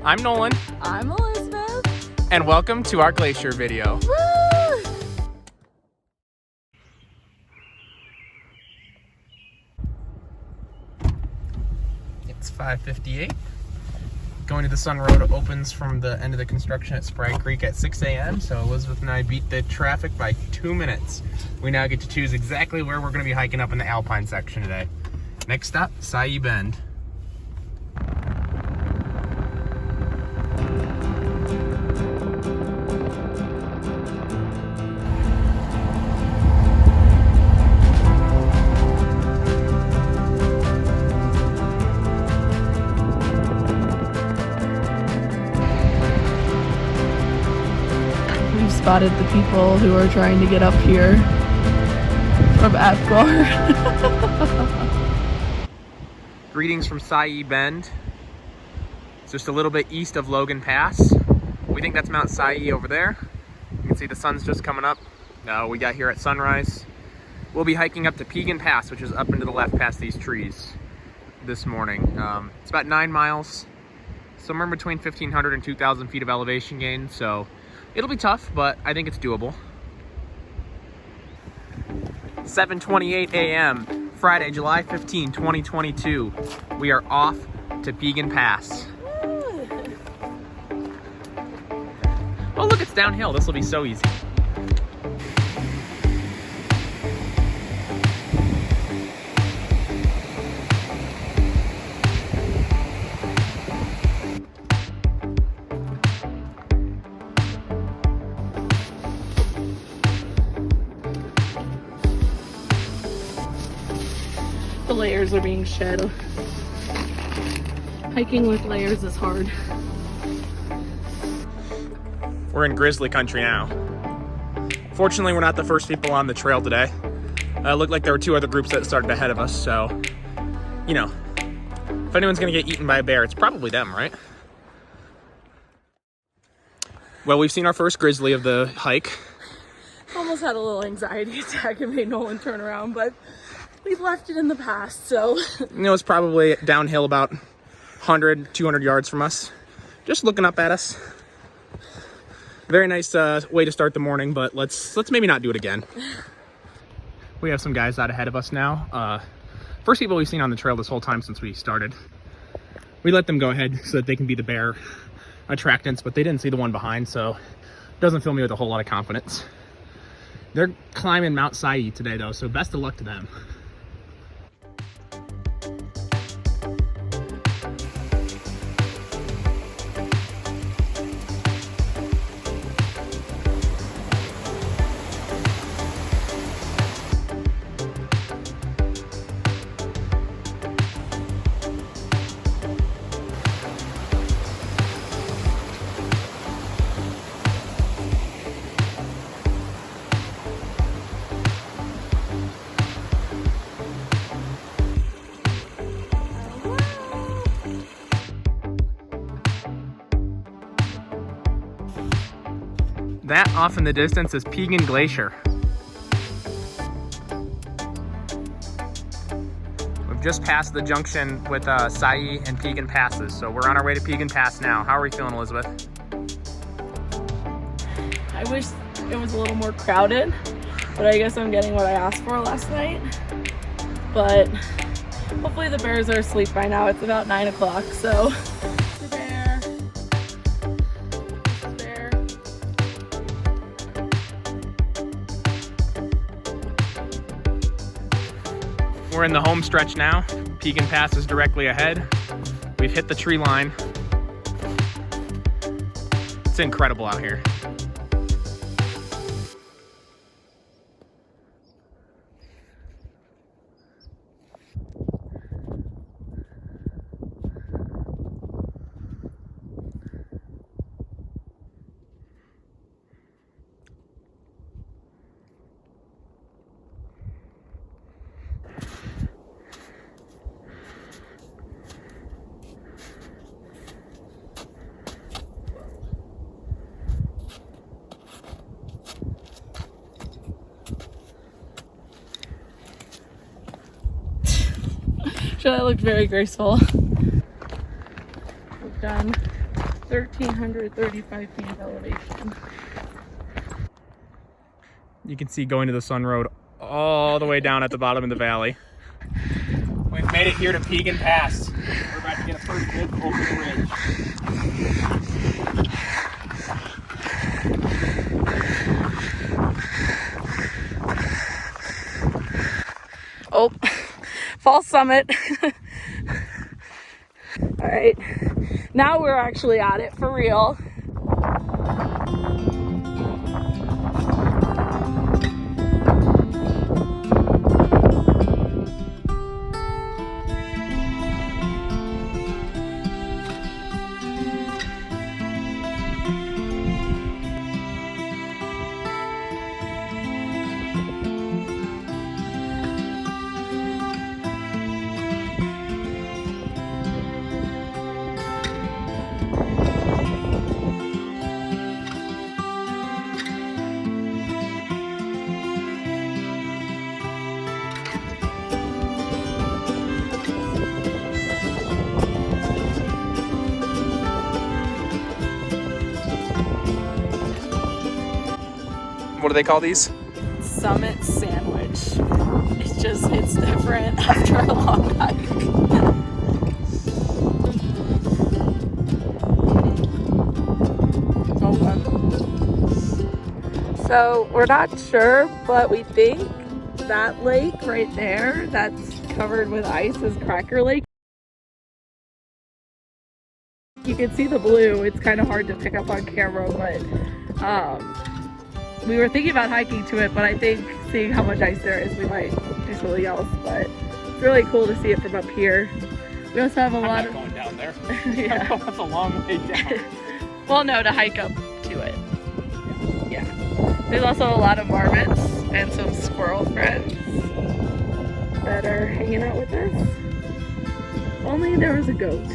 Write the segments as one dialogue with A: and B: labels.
A: I'm Nolan.
B: I'm Elizabeth.
A: And welcome to our Glacier video.
B: Woo!
A: It's 5:58. Going to the Sun Road opens from the end of the construction at Spry Creek at 6 a.m. So Elizabeth and I beat the traffic by 2 minutes. We now get to choose exactly where we're going to be hiking up in the Alpine section today. Next stop, Siyeh Bend.
B: We've spotted the people who are trying to get up here from Apgar.
A: Greetings from Siyeh Bend. It's just a little bit east of Logan Pass. We think that's Mount Siyeh over there. You can see the sun's just coming up. We got here at sunrise. We'll be hiking up to Piegan Pass, which is up into the left past these trees this morning. It's about 9 miles, somewhere between 1,500 and 2,000 feet of elevation gain, so it'll be tough, but I think it's doable. 7:28 a.m. Friday, July 15, 2022. We are off to Piegan Pass. Oh look, it's downhill. This will be so easy.
B: The layers are being shed. Hiking with layers is hard.
A: We're in grizzly country now. Fortunately, we're not the first people on the trail today. It looked like there were 2 other groups that started ahead of us, so, you know, if anyone's gonna get eaten by a bear, it's probably them, right? Well, we've seen our first grizzly of the hike.
B: Almost had a little anxiety attack and made Nolan turn around, but we've left it in the past, so.
A: You know, it's probably downhill about 100, 200 yards from us. Just looking up at us. Very nice way to start the morning, but let's maybe not do it again. We have some guys out ahead of us now. First people we've seen on the trail this whole time since we started. We let them go ahead so that they can be the bear attractants, but they didn't see the one behind, so it doesn't fill me with a whole lot of confidence. They're climbing Mount Siyeh today though, so best of luck to them. That off in the distance is Piegan Glacier. We've just passed the junction with Siyeh and Piegan Passes, so we're on our way to Piegan Pass now. How are we feeling, Elizabeth?
B: I wish it was a little more crowded, but I guess I'm getting what I asked for last night. But hopefully the bears are asleep by now. It's about 9 o'clock, so.
A: We're in the home stretch now. Piegan Pass is directly ahead. We've hit the tree line. It's incredible out here.
B: Sure, that looked very graceful. We've done 1,335 feet of elevation.
A: You can see going to the Sun Road all the way down at the bottom of the valley. We've made it here to Piegan Pass. We're about to get a first look over the ridge.
B: Oh, false summit. All right, now we're actually at it for real.
A: What do they call these?
B: Summit sandwich. It's different after a long hike. So we're not sure, but we think that lake right there that's covered with ice is Cracker Lake. You can see the blue. It's kind of hard to pick up on camera, but we were thinking about hiking to it, but I think seeing how much ice there is, we might do something else. But it's really cool to see it from up here. We also have a lot of
A: going down there.
B: Yeah.
A: That's a long way down.
B: Well, no, to hike up to it. Yeah. There's also a lot of marmots and some squirrel friends that are hanging out with us. Only there was a goat.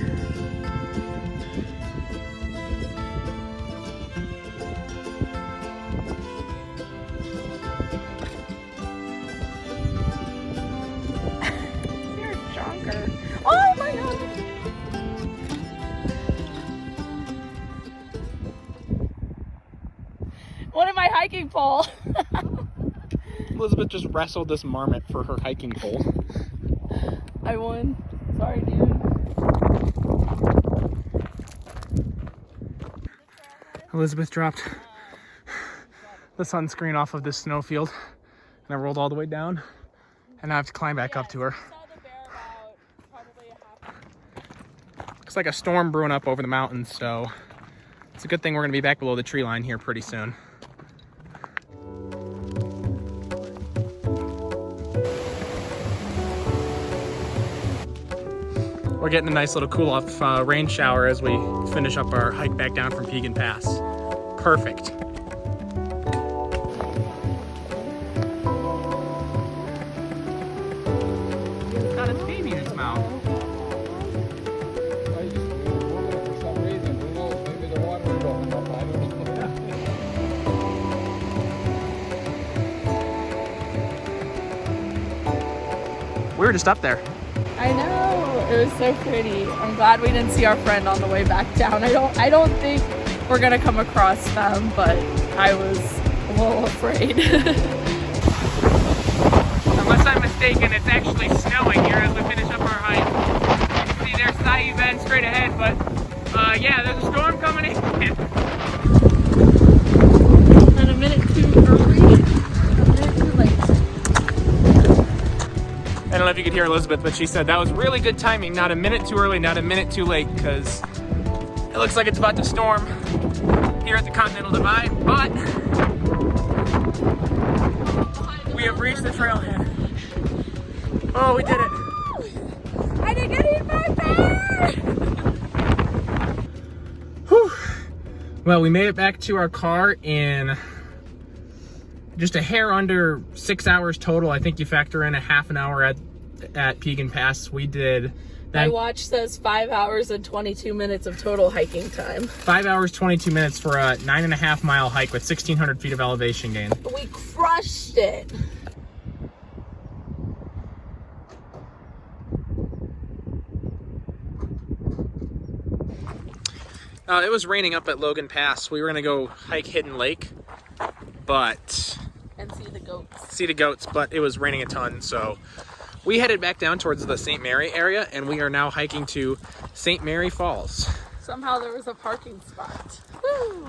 B: Oh my god! What am I hiking pole?
A: Elizabeth just wrestled this marmot for her hiking pole.
B: I won. Sorry, dude.
A: Elizabeth dropped the sunscreen off of this snowfield, and I rolled all the way down, and I have to climb back up to her. Looks like a storm brewing up over the mountains, so it's a good thing we're going to be back below the tree line here pretty soon. We're getting a nice little cool-off rain shower as we finish up our hike back down from Piegan Pass. Perfect. It's got its baby in its mouth. We were just up there.
B: I know, it was so pretty. I'm glad we didn't see our friend on the way back down. I don't think we're gonna come across them, but I was a little afraid.
A: Unless I'm mistaken, it's actually snowing here as we finish up our hike. You can see there's Siyeh Bend straight ahead, but yeah, there's a storm coming in.
B: And a minute too early, a minute too late.
A: I don't know if you could hear Elizabeth, but she said that was really good timing. Not a minute too early, not a minute too late, because it looks like it's about to storm here at the Continental Divide, but we have reached the trailhead. Oh, we did it.
B: I didn't get hit by bear!
A: Whew. Well, we made it back to our car in just a hair under 6 hours total. I think you factor in a half an hour at Piegan Pass. We did
B: My watch says 5 hours and 22 minutes of total hiking time.
A: 5 hours, 22 minutes for a 9.5 mile hike with 1,600 feet of elevation gain.
B: We crushed it.
A: It was raining up at Logan Pass. We were gonna go hike Hidden Lake, but
B: And see the goats.
A: But it was raining a ton, so we headed back down towards the St. Mary area, and we are now hiking to St. Mary Falls.
B: Somehow there was a parking spot. Woo!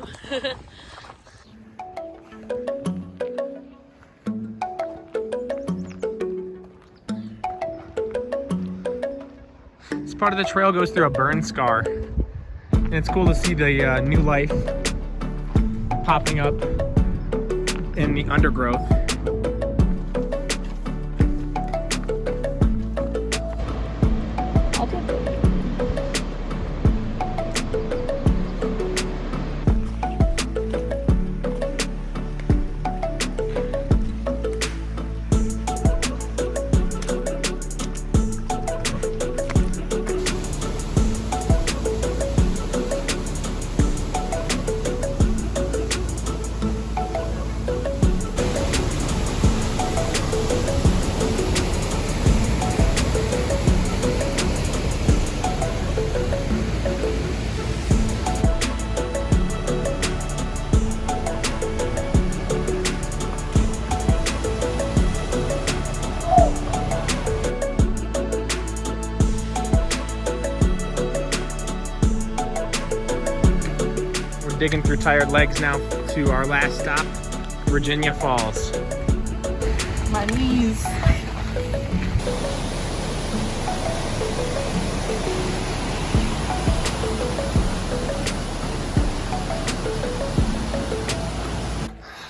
A: This part of the trail goes through a burn scar, and it's cool to see the new life popping up in the undergrowth. Digging through tired legs now to our last stop, Virginia Falls.
B: My knees.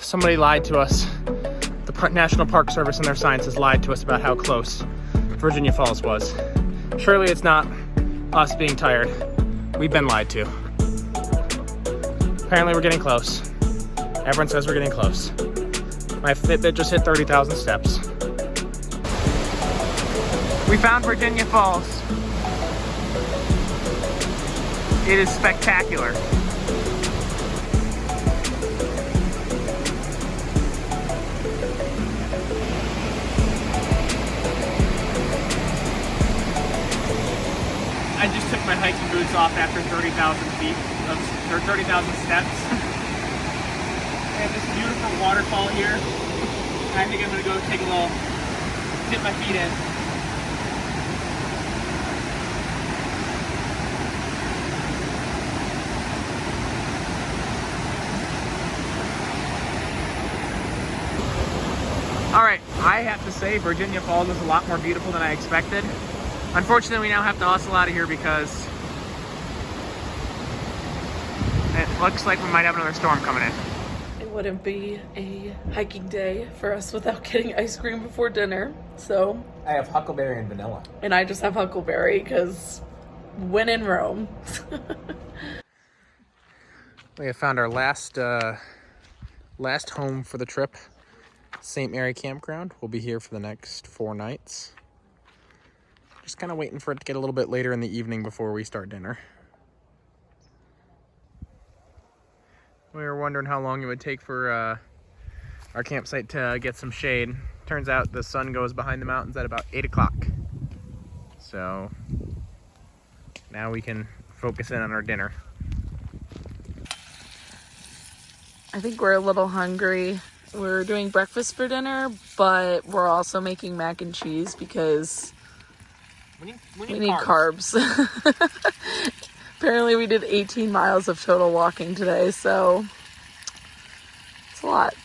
A: Somebody lied to us. The National Park Service and their scientists lied to us about how close Virginia Falls was. Surely it's not us being tired. We've been lied to. Apparently we're getting close. Everyone says we're getting close. My Fitbit just hit 30,000 steps. We found Virginia Falls. It is spectacular. I just took my hiking boots off after 30,000 feet. Or 30,000 steps. I have this beautiful waterfall here. I think I'm gonna go take a little dip my feet in. All right, I have to say Virginia Falls is a lot more beautiful than I expected. Unfortunately, we now have to hustle out of here because it looks like we might have another storm coming in.
B: It wouldn't be a hiking day for us without getting ice cream before dinner, so.
A: I have huckleberry and vanilla.
B: And I just have huckleberry because when in Rome.
A: We have found our last home for the trip, St. Mary Campground. We'll be here for the next 4 nights. Just kind of waiting for it to get a little bit later in the evening before we start dinner. We were wondering how long it would take for our campsite to get some shade. Turns out the sun goes behind the mountains at about 8 o'clock. So now we can focus in on our dinner.
B: I think we're a little hungry. We're doing breakfast for dinner, but we're also making mac and cheese because we need carbs. Apparently we did 18 miles of total walking today, so it's a lot.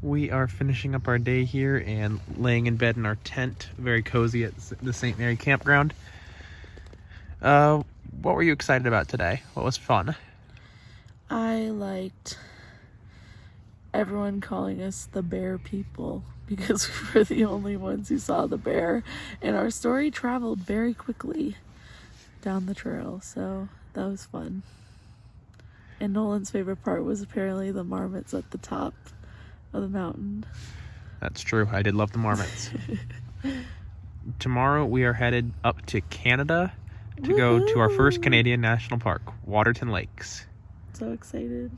A: We are finishing up our day here and laying in bed in our tent, very cozy at the St. Mary Campground. What were you excited about today? What was fun?
B: I liked everyone calling us the bear people because we were the only ones who saw the bear, and our story traveled very quickly down the trail, so that was fun. And Nolan's favorite part was apparently the marmots at the top of the mountain.
A: That's true. I did love the marmots. Tomorrow we are headed up to Canada to go to our first Canadian national park, Waterton Lakes.
B: So excited.